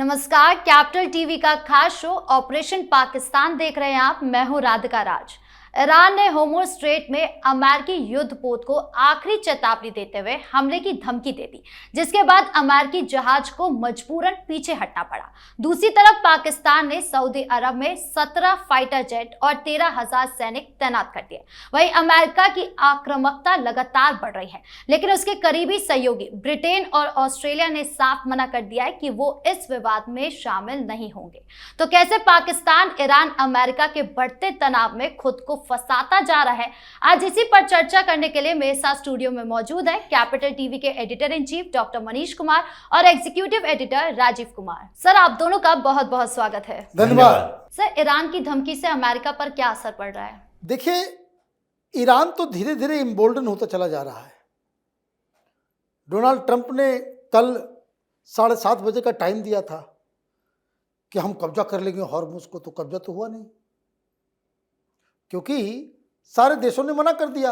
नमस्कार, capital TV का खास शो ऑपरेशन पाकिस्तान देख रहे हैं आप। मैं हूं राधिका राज। ईरान ने होर्मुज़ स्ट्रेट में अमेरिकी युद्धपोत को आखिरी चेतावनी देते हुए हमले की धमकी दे दी, जिसके बाद अमेरिकी जहाज को मजबूरन पीछे हटना पड़ा। दूसरी तरफ पाकिस्तान ने सऊदी अरब में 17 फाइटर जेट और 13,000 सैनिक तैनात कर दिए। वहीं अमेरिका की आक्रामकता लगातार बढ़ रही है, लेकिन उसके करीबी सहयोगी ब्रिटेन और ऑस्ट्रेलिया ने साफ मना कर दिया है कि वो इस विवाद में शामिल नहीं होंगे। तो कैसे पाकिस्तान ईरान अमेरिका के बढ़ते तनाव में खुद को फंसाता जा रहा है, आज इसी पर चर्चा करने के लिए मेरे साथ स्टूडियो में मौजूद है कैपिटल टीवी के editor in chief doctor Manish Kumar और executive editor Rajeev Kumar. Sir, आप दोनों का बहुत बहुत स्वागत है। धन्यवाद। सर, ईरान की धमकी से अमेरिका पर क्या असर पड़ रहा है? देखिए, ईरान तो धीरे धीरे इम्बोल्डन होता चला जा रहा है। डोनाल्ड ट्रंप ने कल 7:30 बजे का टाइम दिया था कि हम कब्जा कर लेंगे हॉर्मुज़ को, तो कब्जा तो हुआ नहीं, क्योंकि सारे देशों ने मना कर दिया।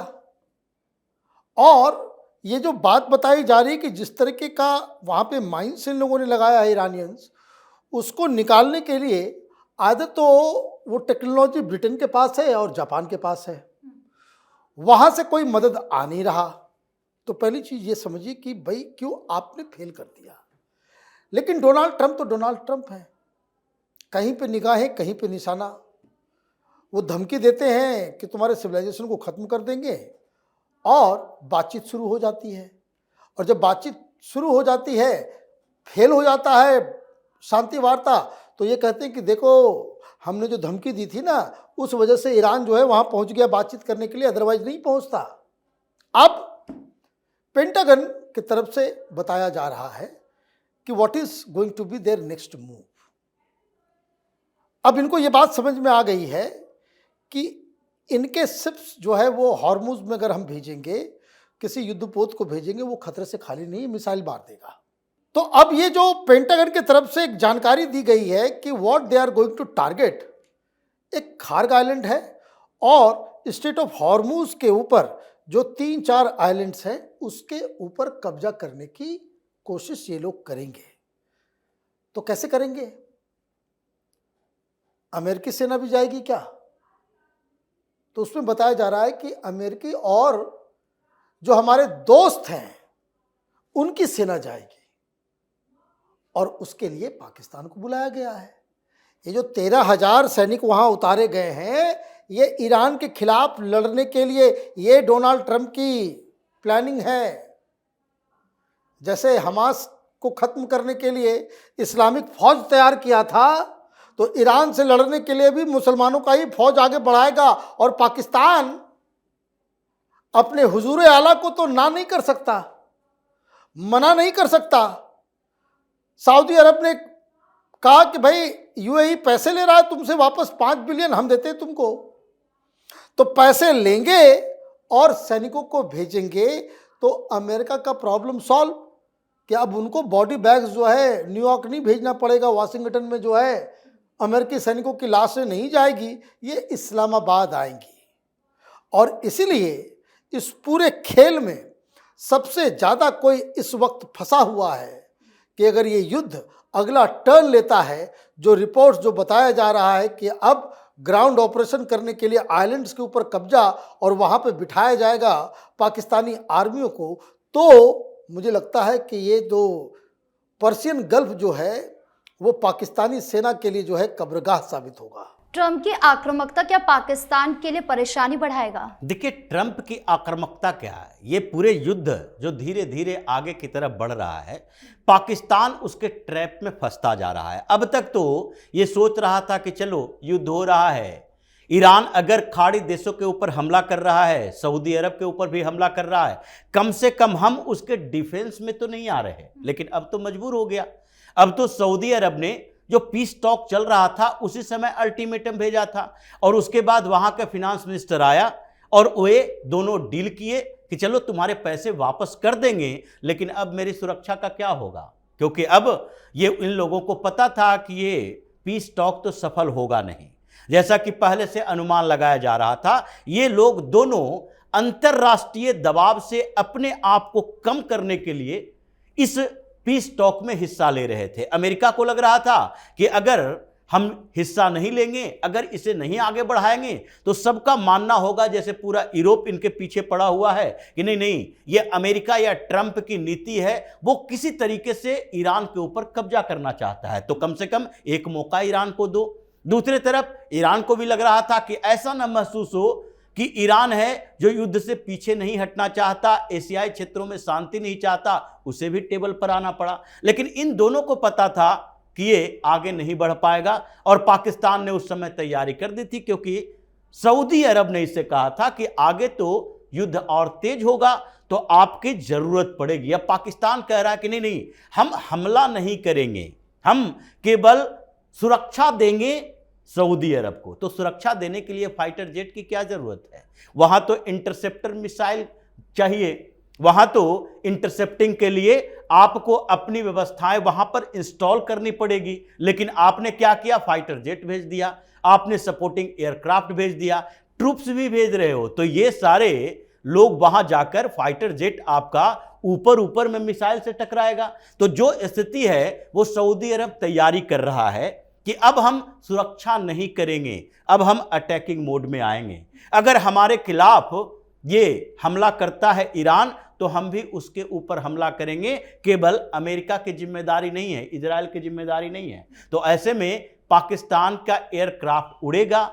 और ये जो बात बताई जा रही है कि जिस तरीके का वहाँ पे माइंस इन लोगों ने लगाया है ईरानियंस, उसको निकालने के लिए आदत तो वो टेक्नोलॉजी ब्रिटेन के पास है और जापान के पास है, वहाँ से कोई मदद आ नहीं रहा। तो पहली चीज़ ये समझिए कि भाई क्यों आपने फेल कर दिया। लेकिन डोनाल्ड ट्रंप तो डोनाल्ड ट्रंप है, कहीं पे निगाहें कहीं पे निशाना। वो धमकी देते हैं कि तुम्हारे सिविलाइजेशन को ख़त्म कर देंगे और बातचीत शुरू हो जाती है। और जब बातचीत शुरू हो जाती है, फेल हो जाता है शांति वार्ता, तो ये कहते हैं कि देखो हमने जो धमकी दी थी ना, उस वजह से ईरान जो है वहाँ पहुँच गया बातचीत करने के लिए, अदरवाइज नहीं पहुँचता। अब पेंटागन की तरफ से बताया जा रहा है कि what is going to be there next move. अब इनको ये बात समझ में आ गई है कि इनके शिप्स जो है वो हॉर्मुज़ में अगर हम भेजेंगे, किसी युद्धपोत को भेजेंगे, वो खतरे से खाली नहीं, मिसाइल मार देगा। तो अब ये जो पेंटागन की तरफ से एक जानकारी दी गई है कि what they are going to target, एक खार्ग आइलैंड है और स्ट्रेट ऑफ हॉर्मुज़ के ऊपर जो 3-4 आइलैंड्स हैं, उसके ऊपर कब्जा करने की कोशिश ये लोग करेंगे। तो कैसे करेंगे? अमेरिकी सेना भी जाएगी क्या? तो उसमें बताया जा रहा है कि अमेरिकी और जो हमारे दोस्त हैं उनकी सेना जाएगी, और उसके लिए पाकिस्तान को बुलाया गया है। ये जो 13,000 सैनिक वहां उतारे गए हैं, ये ईरान के खिलाफ लड़ने के लिए ये डोनाल्ड ट्रंप की प्लानिंग है। जैसे हमास को खत्म करने के लिए इस्लामिक फौज तैयार किया था, तो ईरान से लड़ने के लिए भी मुसलमानों का ही फौज आगे बढ़ाएगा। और पाकिस्तान अपने हुजूर आला को तो ना नहीं कर सकता, मना नहीं कर सकता। सऊदी अरब ने कहा कि भाई यूएई पैसे ले रहा है तुमसे, वापस 5 बिलियन हम देते हैं तुमको। तो पैसे लेंगे और सैनिकों को भेजेंगे, तो अमेरिका का प्रॉब्लम सॉल्व। कि अब उनको बॉडी बैग्स जो है न्यूयॉर्क नहीं भेजना पड़ेगा, वाशिंगटन में जो है अमेरिकी सैनिकों की लाशें नहीं जाएगी, ये इस्लामाबाद आएंगी। और इसीलिए इस पूरे खेल में सबसे ज़्यादा कोई इस वक्त फंसा हुआ है कि अगर ये युद्ध अगला टर्न लेता है, जो रिपोर्ट्स जो बताया जा रहा है कि अब ग्राउंड ऑपरेशन करने के लिए आइलैंड्स के ऊपर कब्जा और वहाँ पे बिठाया जाएगा पाकिस्तानी आर्मियों को, तो मुझे लगता है कि ये जो पर्शियन गल्फ जो है वो पाकिस्तानी सेना के लिए जो है कब्रगाह साबित होगा। ट्रंप की आक्रामकता क्या पाकिस्तान के लिए परेशानी बढ़ाएगा? देखिए, ट्रंप की आक्रामकता क्या है, ये पूरे युद्ध जो धीरे धीरे आगे की तरफ बढ़ रहा है, पाकिस्तान उसके ट्रैप में फंसता जा रहा है। अब तक तो ये सोच रहा था कि चलो युद्ध हो रहा है, ईरान अगर खाड़ी देशों के ऊपर हमला कर रहा है, सऊदी अरब के ऊपर भी हमला कर रहा है, कम से कम हम उसके डिफेंस में तो नहीं आ रहे। लेकिन अब तो मजबूर हो गया। अब तो सऊदी अरब ने जो पीस टॉक चल रहा था उसी समय अल्टीमेटम भेजा था, और उसके बाद वहां का फिनांस मिनिस्टर आया और वे दोनों डील किए कि चलो तुम्हारे पैसे वापस कर देंगे, लेकिन अब मेरी सुरक्षा का क्या होगा, क्योंकि अब ये इन लोगों को पता था कि ये पीस टॉक तो सफल होगा नहीं। जैसा कि पहले से अनुमान लगाया जा रहा था, ये लोग दोनों अंतर्राष्ट्रीय दबाव से अपने आप को कम करने के लिए इस पीस टॉक में हिस्सा ले रहे थे। अमेरिका को लग रहा था कि अगर हम हिस्सा नहीं लेंगे, अगर इसे नहीं आगे बढ़ाएंगे तो सबका मानना होगा जैसे पूरा यूरोप इनके पीछे पड़ा हुआ है कि नहीं नहीं, ये अमेरिका या ट्रंप की नीति है, वो किसी तरीके से ईरान के ऊपर कब्जा करना चाहता है, तो कम से कम एक मौका ईरान को दो। दूसरी तरफ ईरान को भी लग रहा था कि ऐसा न महसूस हो कि ईरान है जो युद्ध से पीछे नहीं हटना चाहता, एशियाई क्षेत्रों में शांति नहीं चाहता, उसे भी टेबल पर आना पड़ा। लेकिन इन दोनों को पता था कि ये आगे नहीं बढ़ पाएगा और पाकिस्तान ने उस समय तैयारी कर दी थी, क्योंकि सऊदी अरब ने इससे कहा था कि आगे तो युद्ध और तेज होगा तो आपकी जरूरत पड़ेगी। अब पाकिस्तान कह रहा है कि नहीं नहीं, हम हमला नहीं करेंगे, हम केवल सुरक्षा देंगे सऊदी अरब को। तो सुरक्षा देने के लिए फाइटर जेट की क्या जरूरत है? वहां तो इंटरसेप्टर मिसाइल चाहिए, वहां तो इंटरसेप्टिंग के लिए आपको अपनी व्यवस्थाएं वहां पर इंस्टॉल करनी पड़ेगी। लेकिन आपने क्या किया? फाइटर जेट भेज दिया, आपने सपोर्टिंग एयरक्राफ्ट भेज दिया, ट्रूप्स भी भेज रहे हो, तो ये सारे लोग वहां जाकर फाइटर जेट आपका ऊपर ऊपर में मिसाइल से टकराएगा। तो जो स्थिति है वो सऊदी अरब तैयारी कर रहा है कि अब हम सुरक्षा नहीं करेंगे, अब हम अटैकिंग मोड में आएंगे। अगर हमारे खिलाफ ये हमला करता है ईरान तो हम भी उसके ऊपर हमला करेंगे, केवल अमेरिका की जिम्मेदारी नहीं है, इजराइल की जिम्मेदारी नहीं है। तो ऐसे में पाकिस्तान का एयरक्राफ्ट उड़ेगा,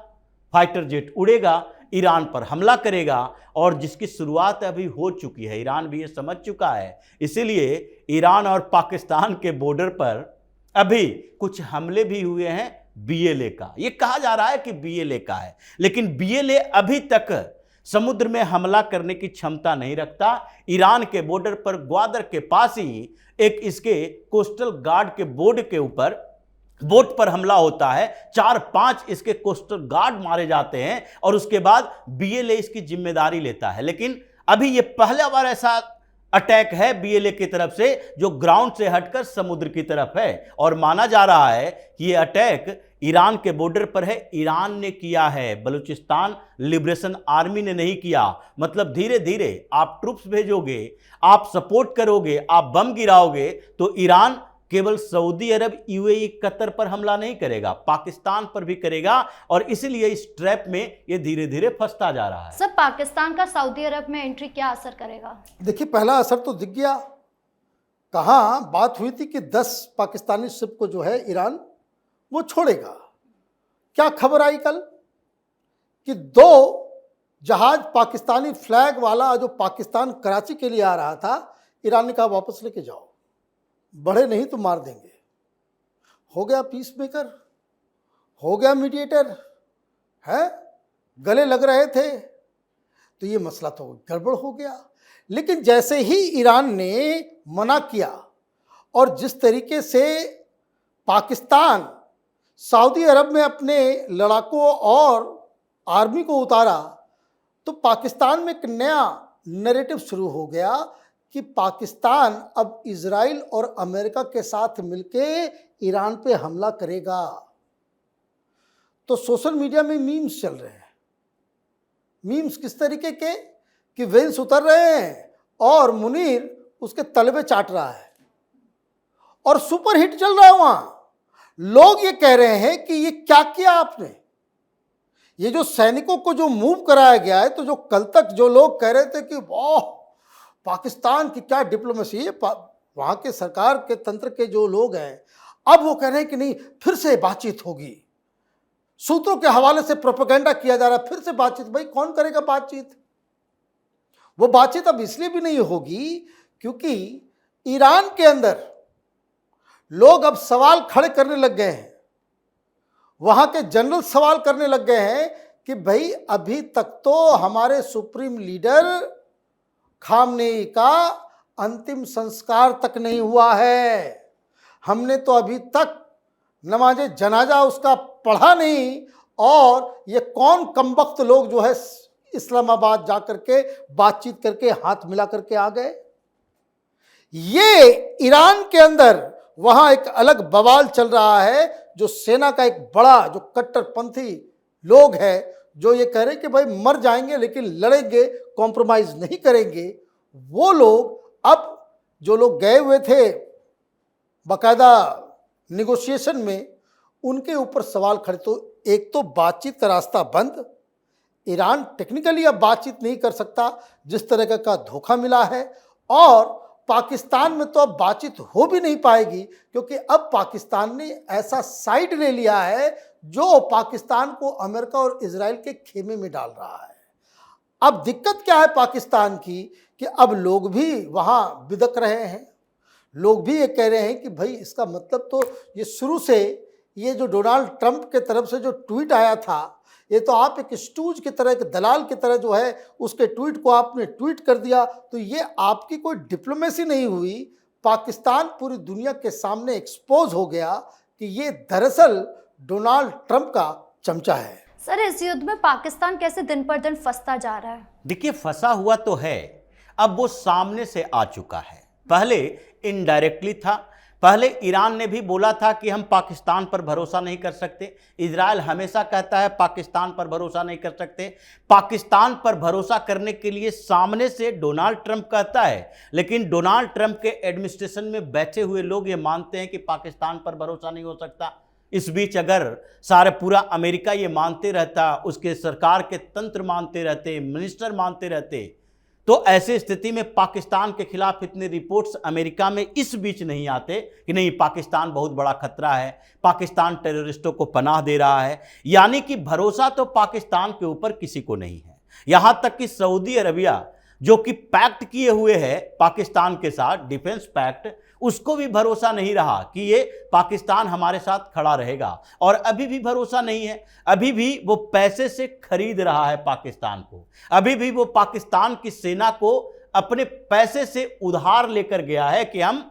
फाइटर जेट उड़ेगा, ईरान पर हमला करेगा, और जिसकी शुरुआत अभी हो चुकी है, ईरान भी ये समझ चुका है। इसीलिए ईरान और पाकिस्तान के बॉर्डर पर अभी कुछ हमले भी हुए हैं बीएलए का। ये कहा जा रहा है कि बीएलए का है, लेकिन बीएलए अभी तक समुद्र में हमला करने की क्षमता नहीं रखता। ईरान के बॉर्डर पर ग्वादर के पास ही एक इसके कोस्टल गार्ड के बोट पर हमला होता है, 4-5 इसके कोस्टल गार्ड मारे जाते हैं और उसके बाद बीएलए इसकी जिम्मेदारी लेता है। लेकिन अभी ये पहला बार ऐसा अटैक है बीएलए की तरफ से जो ग्राउंड से हटकर समुद्र की तरफ है, और माना जा रहा है कि ये अटैक ईरान के बॉर्डर पर है, ईरान ने किया है, बलूचिस्तान लिबरेशन आर्मी ने नहीं किया। मतलब धीरे धीरे आप ट्रूप्स भेजोगे, आप सपोर्ट करोगे, आप बम गिराओगे, तो ईरान केवल सऊदी अरब, यूएई, कतर पर हमला नहीं करेगा, पाकिस्तान पर भी करेगा, और इसलिए इस ट्रैप में ये धीरे धीरे फंसता जा रहा है। सब पाकिस्तान का सऊदी अरब में एंट्री क्या असर करेगा? देखिए, पहला असर तो दिख गया। कहाँ बात हुई थी कि 10 पाकिस्तानी शिप को जो है ईरान वो छोड़ेगा। क्या खबर आई कल कि 2 जहाज पाकिस्तानी फ्लैग वाला जो पाकिस्तान कराची के लिए आ रहा था, ईरान ने कहा वापस लेके जाओ, बढ़े नहीं तो मार देंगे। हो गया पीस मेकर, हो गया मीडिएटर, है, गले लग रहे थे, तो ये मसला तो गड़बड़ हो गया। लेकिन जैसे ही ईरान ने मना किया और जिस तरीके से पाकिस्तान सऊदी अरब में अपने लड़ाकों और आर्मी को उतारा, तो पाकिस्तान में एक नया नैरेटिव शुरू हो गया कि पाकिस्तान अब इजराइल और अमेरिका के साथ मिलके ईरान पे हमला करेगा। तो सोशल मीडिया में मीम्स चल रहे हैं। मीम्स किस तरीके के कि वेंस उतर रहे हैं और मुनीर उसके तलवे चाट रहा है और सुपर हिट चल रहा है वहां। लोग ये कह रहे हैं कि ये क्या किया आपने, ये जो सैनिकों को जो मूव कराया गया है, तो जो कल तक जो लोग कह रहे थे कि वाह पाकिस्तान की क्या डिप्लोमेसी है, वहां के सरकार के तंत्र के जो लोग हैं, अब वो कह रहे हैं कि नहीं फिर से बातचीत होगी। सूत्रों के हवाले से प्रोपेगेंडा किया जा रहा है, फिर से बातचीत। भाई कौन करेगा बातचीत? वो बातचीत अब इसलिए भी नहीं होगी क्योंकि ईरान के अंदर लोग अब सवाल खड़े करने लग गए हैं, वहां के जनरल सवाल करने लग गए हैं कि भाई अभी तक तो हमारे सुप्रीम लीडर खामनेई का अंतिम संस्कार तक नहीं हुआ है, हमने तो अभी तक नमाज जनाजा उसका पढ़ा नहीं, और ये कौन कमबख्त लोग जो है इस्लामाबाद जा करके बातचीत करके हाथ मिला करके आ गए। ये ईरान के अंदर वहां एक अलग बवाल चल रहा है, जो सेना का एक बड़ा जो कट्टरपंथी लोग है जो ये कह रहे कि भाई मर जाएंगे लेकिन लड़ेंगे, कॉम्प्रोमाइज नहीं करेंगे। वो लोग अब जो लोग गए हुए थे बाकायदा निगोशिएशन में उनके ऊपर सवाल खड़े। तो एक तो बातचीत का रास्ता बंद, ईरान टेक्निकली अब बातचीत नहीं कर सकता जिस तरह का धोखा मिला है, और पाकिस्तान में तो अब बातचीत हो भी नहीं पाएगी क्योंकि अब पाकिस्तान ने ऐसा साइड ले लिया है जो पाकिस्तान को अमेरिका और इजराइल के खेमे में डाल रहा है। अब दिक्कत क्या है पाकिस्तान की कि अब लोग भी वहाँ बिदक रहे हैं, लोग भी ये कह रहे हैं कि भाई इसका मतलब तो ये शुरू से ये जो डोनाल्ड ट्रंप के तरफ से जो ट्वीट आया था, ये तो आप एक स्टूज की तरह, एक दलाल की तरह जो है उसके ट्वीट को आपने ट्वीट कर दिया, तो ये आपकी कोई डिप्लोमेसी नहीं हुई। पाकिस्तान पूरी दुनिया के सामने एक्सपोज हो गया कि ये दरअसल डोनाल्ड ट्रंप का चमचा है। सर, इस युद्ध में पाकिस्तान कैसे दिन पर दिन फंसता जा रहा है? देखिए, फंसा हुआ तो है, अब वो सामने से आ चुका है। पहले इनडायरेक्टली था, पहले ईरान ने भी बोला था कि हम पाकिस्तान पर भरोसा नहीं कर सकते। इजराइल हमेशा कहता है पाकिस्तान पर भरोसा नहीं कर सकते। पाकिस्तान पर भरोसा करने के लिए सामने से डोनाल्ड ट्रंप कहता है, लेकिन डोनाल्ड ट्रंप के एडमिनिस्ट्रेशन में बैठे हुए लोग ये मानते हैं कि पाकिस्तान पर भरोसा नहीं हो सकता। इस बीच अगर सारे पूरा अमेरिका ये मानते रहता, उसके सरकार के तंत्र मानते रहते, मिनिस्टर मानते रहते, तो ऐसी स्थिति में पाकिस्तान के खिलाफ इतने रिपोर्ट्स अमेरिका में इस बीच नहीं आते कि नहीं पाकिस्तान बहुत बड़ा खतरा है, पाकिस्तान टेररिस्टों को पनाह दे रहा है। यानी कि भरोसा तो पाकिस्तान के ऊपर किसी को नहीं है। यहां तक कि सऊदी अरबिया जो कि पैक्ट किए हुए है पाकिस्तान के साथ, डिफेंस पैक्ट, उसको भी भरोसा नहीं रहा कि ये पाकिस्तान हमारे साथ खड़ा रहेगा, और अभी भी भरोसा नहीं है। अभी भी वो पैसे से खरीद रहा है पाकिस्तान को, अभी भी वो पाकिस्तान की सेना को अपने पैसे से उधार लेकर गया है कि हम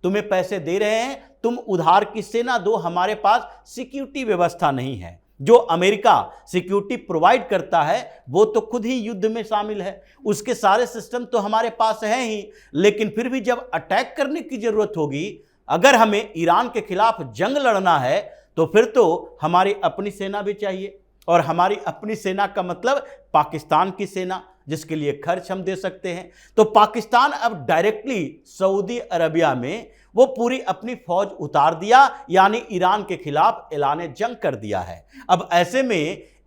तुम्हें पैसे दे रहे हैं, तुम उधार की सेना दो, हमारे पास सिक्योरिटी व्यवस्था नहीं है। जो अमेरिका सिक्योरिटी प्रोवाइड करता है वो तो खुद ही युद्ध में शामिल है, उसके सारे सिस्टम तो हमारे पास हैं ही, लेकिन फिर भी जब अटैक करने की जरूरत होगी, अगर हमें ईरान के खिलाफ जंग लड़ना है, तो फिर तो हमारी अपनी सेना भी चाहिए, और हमारी अपनी सेना का मतलब पाकिस्तान की सेना, जिसके लिए खर्च हम दे सकते हैं। तो पाकिस्तान अब डायरेक्टली सऊदी अरबिया में वो पूरी अपनी फौज उतार दिया, यानी ईरान के खिलाफ ऐलान जंग कर दिया है। अब ऐसे में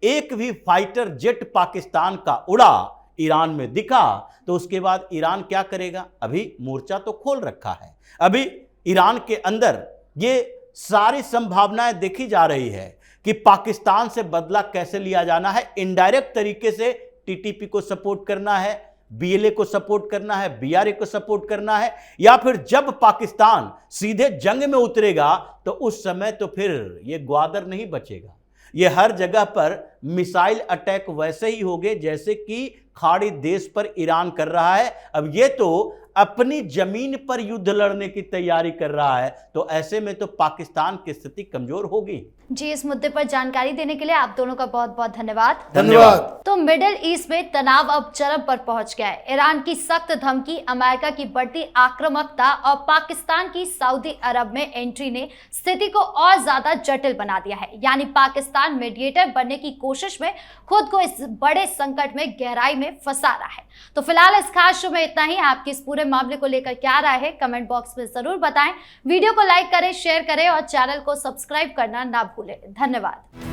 एक भी फाइटर जेट पाकिस्तान का उड़ा ईरान में दिखा तो उसके बाद ईरान क्या करेगा? अभी मोर्चा तो खोल रखा है, अभी ईरान के अंदर ये सारी संभावनाएं देखी जा रही है कि पाकिस्तान से बदला कैसे लिया जाना है। इनडायरेक्ट तरीके से टीटीपी को सपोर्ट करना है, बीएलए को सपोर्ट करना है, बीआरए को सपोर्ट करना है, या फिर जब पाकिस्तान सीधे जंग में उतरेगा तो उस समय तो फिर ये ग्वादर नहीं बचेगा। ये हर जगह पर मिसाइल अटैक वैसे ही होंगे जैसे कि खाड़ी देश पर ईरान कर रहा है। अब ये तो अपनी जमीन पर युद्ध लड़ने की तैयारी कर रहा है, तो ऐसे में तो पाकिस्तान की स्थिति कमजोर होगी। जी, इस मुद्दे पर जानकारी देने के लिए आप दोनों का बहुत बहुत धन्यवाद। धन्यवाद। तो मिडिल ईस्ट में तनाव अब चरम पर पहुंच गया है। ईरान की सख्त धमकी, अमेरिका की बढ़ती आक्रामकता और पाकिस्तान की सऊदी अरब में एंट्री ने स्थिति को और ज्यादा जटिल बना दिया है। यानी पाकिस्तान मीडिएटर बनने की कोशिश में खुद को इस बड़े संकट में गहराई में फंसा रहा है। तो फिलहाल इस खास शो में इतना ही। आपकी इस पूरे मामले को लेकर क्या राय है कमेंट बॉक्स में जरूर बताएं। वीडियो को लाइक करें, शेयर करें और चैनल को सब्सक्राइब करना ना भूलें। धन्यवाद।